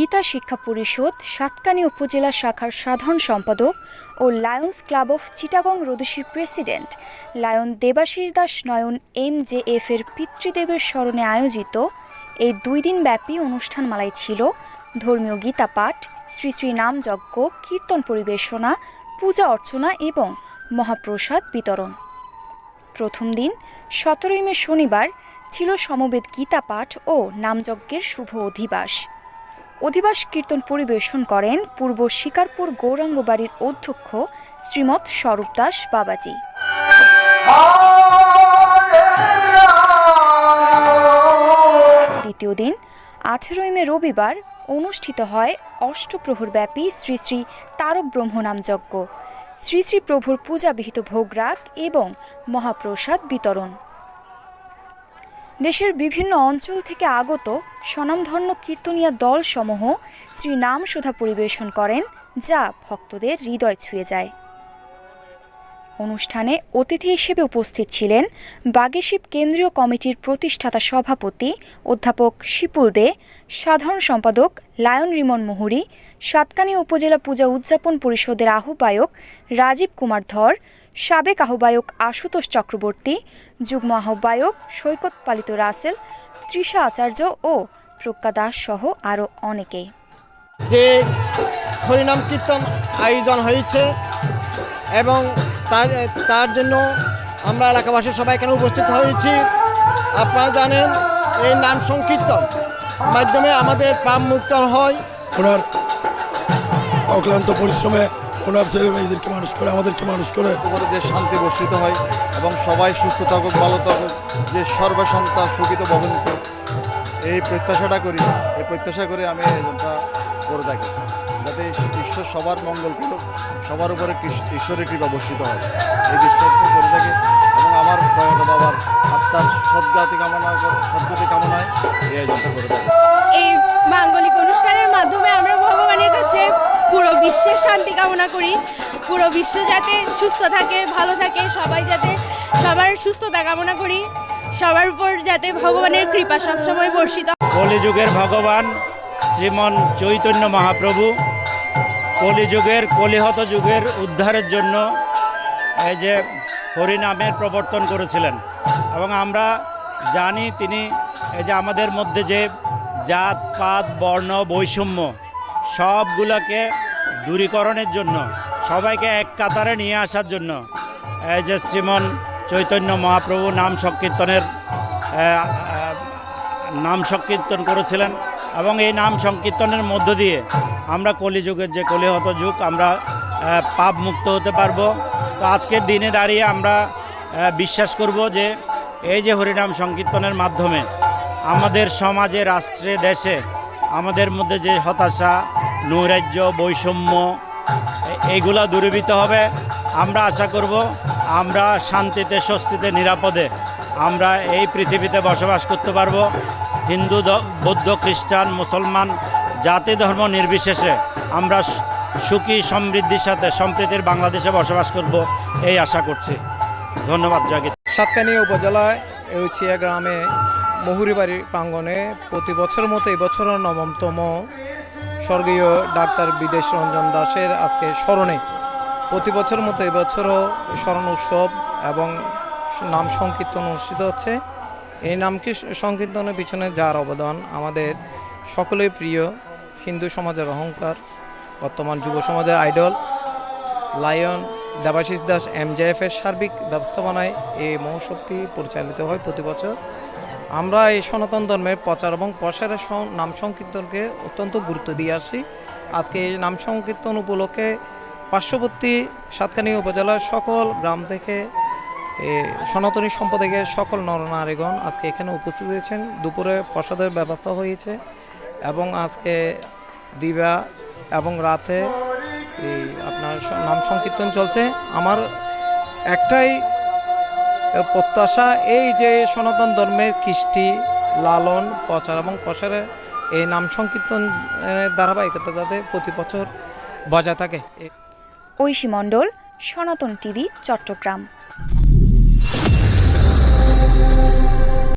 গীতা শিক্ষা পরিষদ সাতকানি উপজেলা শাখার সাধারণ সম্পাদক ও লায়ন্স ক্লাব অফ চিটাগং রোদসির president lion Debashis Das Nayan MJF এর পিতৃদেবের স্মরণে আয়োজিত এই 2 দিনব্যাপী অনুষ্ঠানমালায় ছিল ধর্মীয় গীতা পাঠ, শ্রী শ্রী নামযজ্ঞ, কীর্তন পরিবেশনা, পূজা অর্চনা এবং মহাপ্রসাদ বিতরণ। প্রথম দিন 17 মে শনিবার ছিল সমবেত গীতা পাঠ ও নামযজ্ঞের শুভ অধিবাস কীর্তন পরিবেশন করেন পূর্ব শিকারপুর গৌরাঙ্গ বাড়ির অধ্যক্ষ শ্রীমৎ স্বরূপ দাস বাবাজি। দ্বিতীয় দিন 18 মে রবিবার অনুষ্ঠিত হয় অষ্টপ্রহরব্যাপী শ্রী শ্রী তারক ব্রহ্ম নামযজ্ঞ, শ্রী শ্রী প্রভুর পূজাবিহিত ভোগরাগ এবং মহাপ্রসাদ বিতরণ। দেশের বিভিন্ন অঞ্চল থেকে আগত স্বনামধন্য কীর্তনীয়া দলসমূহ শ্রী নাম সুধা পরিবেশন করেন, যা ভক্তদের হৃদয় ছুঁয়ে যায়। অনুষ্ঠানে অতিথি হিসেবে উপস্থিত ছিলেন বাগেশিপ কেন্দ্রীয় কমিটির প্রতিষ্ঠাতা সভাপতি অধ্যাপক শিপুল দে, সাধারণ সম্পাদক লায়ন রিমন মুহুরী, সাতকানি উপজেলা পূজা উদযাপন পরিষদের আহ্বায়ক রাজীব কুমার ধর, সাবেক আহ্বায়ক আশুতোষ চক্রবর্তী, যুগ্ম আহ্বায়ক সৈকত পালিত রাসেল, তৃষা আচার্য ও প্রজ্ঞা দাস সহ আরও অনেকেই। যে হরিনাম কীর্তন আয়োজন হয়েছে এবং তার জন্য আমরা এলাকাবাসী সবাই এখানে উপস্থিত হয়েছি। আপনারা জানেন এই নাম সংকীর্তন মাধ্যমে আমাদের পাপ মুক্ত হয়। ওনার অক্লান্ত পরিশ্রমে ওনার ছেলে মেয়েদেরকে মানুষ করে, আমাদেরকে মানুষ করে যে শান্তি বর্ষিত হয় এবং সবাই সুস্থ থাকুক, ভালো থাকুক, যে সর্বসন্তান সুখিত ভবন্ত, এই প্রত্যাশাটা করি। এই প্রত্যাশা করে আমি আয়োজনটা করে থাকি, যাতে ঈশ্বর সবার মঙ্গল করুক, সবার উপরে ঈশ্বরের কৃপা বর্ষিত হয়, এই দৃষ্টান্ত করে থাকি। এবং আমার প্রয়াত বাবার আত্মার সদ্গতি কামনায় এই আয়োজনটা করে থাকি। এই মাঙ্গলিক অনুষ্ঠানের মাধ্যমে আমরা ভগবানের কাছে পুরো বিশ্বের শান্তি কামনা করি, পুরো বিশ্ব যাতে সুস্থ থাকে, ভালো থাকে, সবাই যাতে সবার সুস্থতা কামনা করি, সবার উপর যাতে ভগবানের কৃপা সবসময় বর্ষিত। কলিযুগের ভগবান শ্রীমন চৈতন্য মহাপ্রভু কলিযুগের কলিহত যুগের উদ্ধারের জন্য এই যে হরিনামের প্রবর্তন করেছিলেন। এবং আমরা জানি তিনি এই যে আমাদের মধ্যে যে জাত পাত বর্ণ বৈষম্য সবগুলোকে দূরীকরণের জন্য, সবাইকে এক কাতারে নিয়ে আসার জন্য এই যে শ্রীমন চৈতন্য মহাপ্রভু নাম সংকীর্তন করেছিলেন। এবং এই নাম সংকীর্তনের মধ্য দিয়ে আমরা কলিযুগের যে কলিহত যুগ আমরা পাপ মুক্ত হতে পারবো। তো আজকের দিনে দাঁড়িয়ে আমরা বিশ্বাস করব যে এই যে হরিনাম সংকীর্তনের মাধ্যমে আমাদের সমাজে, রাষ্ট্রে, দেশে আমাদের মধ্যে যে হতাশা, নৈরাজ্য, বৈষম্য এইগুলা দূরীভূত হবে। আমরা আশা করব আমরা শান্তিতে, স্বস্তিতে, নিরাপদে আমরা এই পৃথিবীতে বসবাস করতে পারবো। হিন্দু, বৌদ্ধ, খ্রিস্টান, মুসলমান, জাতি ধর্ম নির্বিশেষে আমরা সুখী সমৃদ্ধির সাথে সম্প্রীতির বাংলাদেশে বসবাস করব এই আশা করছি। ধন্যবাদ। জয়গীত। সাতকানি উপজেলায় এউছিয়া গ্রামে মুহুরী বাড়ির প্রাঙ্গণে প্রতি বছরের মতো এবছরও 9তম স্বর্গীয় ডাক্তার বিদেশ রঞ্জন দাসের আজকে স্মরণে প্রতি বছরের মতো এবছরও স্মরণ উৎসব এবং নাম সংকীর্তন অনুষ্ঠিত হচ্ছে। এই নাম সংকীর্তনের পিছনে যার অবদান আমাদের সকলের প্রিয় হিন্দু সমাজের অহংকার, বর্তমান যুব সমাজের idol lion Debashis Das MJF এর সার্বিক ব্যবস্থাপনায় এই মহোৎসবটি পরিচালিত হয় প্রতি বছর। আমরা এই সনাতন ধর্মের প্রচার এবং প্রসারের নাম সংকীর্তনকে অত্যন্ত গুরুত্ব দিয়ে আসছি। আজকে এই নাম সংকীর্তন উপলক্ষে পার্শ্ববর্তী সাতকানি উপজেলার সকল গ্রাম থেকে সনাতনী সম্প্রদায়ের সকল নরনারীগণ আজকে এখানে উপস্থিত হয়েছেন। দুপুরে প্রসাদের ব্যবস্থা হয়েছে এবং আজকে দিবা এবং রাতে এই আপনার নাম সংকীর্তন চলছে। আমার একটাই প্রত্যাশা, এই যে সনাতন ধর্মের কৃষ্টি, লালন, প্রচার এবং প্রসারের এই নাম সংকীর্তনের ধারাবাহিকতা যাতে প্রতি বছর বজায় থাকে। ঐশী মণ্ডল, সনাতন টিভি, চট্টগ্রাম।